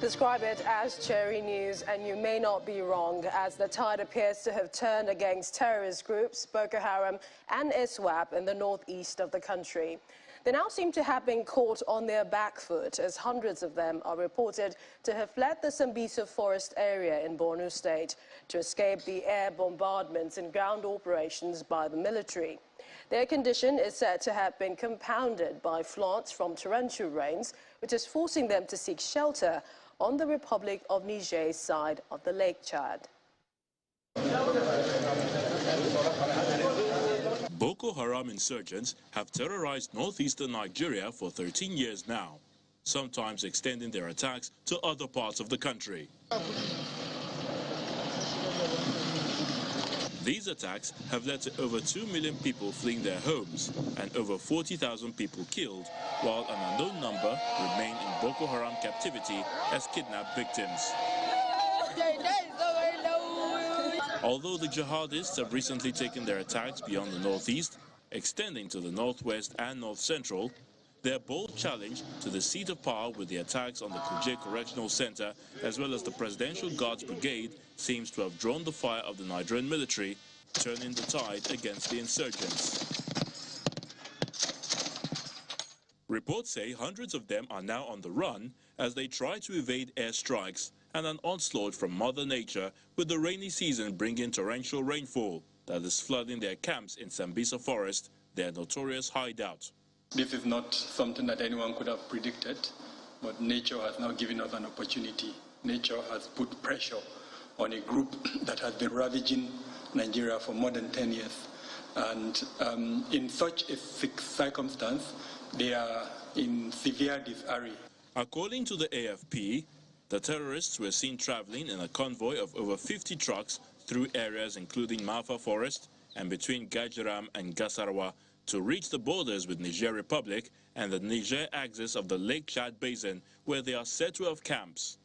Describe it as cherry news, and you may not be wrong, as the tide appears to have turned against terrorist groups Boko Haram and ISWAP in the northeast of the country. They now seem to have been caught on their back foot, as hundreds of them are reported to have fled the Sambisa forest area in Borno State to escape the air bombardments and ground operations by the military. Their condition is said to have been compounded by floods from torrential rains, which is forcing them to seek shelter on the Republic of Niger's side of the Lake Chad. Boko Haram insurgents have terrorized northeastern Nigeria for 13 years now, sometimes extending their attacks to other parts of the country. These attacks have led to over 2 million people fleeing their homes and over 40,000 people killed, while an unknown number remain in Boko Haram captivity as kidnapped victims. Although the jihadists have recently taken their attacks beyond the northeast, extending to the northwest and north central, their bold challenge to the seat of power with the attacks on the Kuje Correctional Center as well as the Presidential Guards Brigade seems to have drawn the fire of the Nigerian military, turning the tide against the insurgents. Reports say hundreds of them are now on the run as they try to evade airstrikes and an onslaught from Mother Nature, with the rainy season bringing torrential rainfall that is flooding their camps in Sambisa Forest, their notorious hideout. This is not something that anyone could have predicted, but nature has now given us an opportunity. Nature has put pressure on a group that has been ravaging Nigeria for more than 10 years. And in such a circumstance, they are in severe disarray. According to the AFP, the terrorists were seen traveling in a convoy of over 50 trucks through areas including Mafa Forest and between Gajiram and Gasarawa to reach the borders with Niger Republic and the Niger axis of the Lake Chad Basin, where they are said to have camps.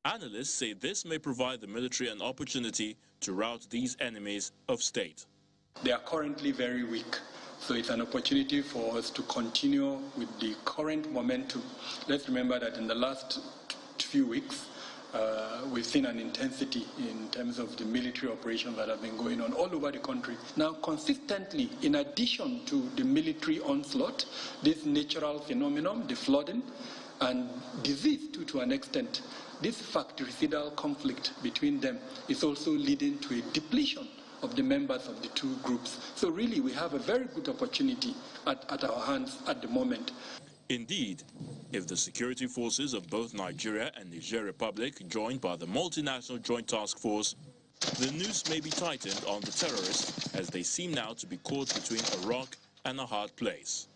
Analysts say this may provide the military an opportunity to rout these enemies of state. They are currently very weak, so it's an opportunity for us to continue with the current momentum. Let's remember that in the last few weeks, we've seen an intensity in terms of the military operations that have been going on all over the country. Now, consistently, in addition to the military onslaught, this natural phenomenon, the flooding, and disease too, to an extent, this fratricidal conflict between them is also leading to a depletion of the members of the two groups. So really, we have a very good opportunity at our hands at the moment. Indeed, if the security forces of both Nigeria and Niger Republic joined by the multinational joint task force, the noose may be tightened on the terrorists as they seem now to be caught between a rock and a hard place.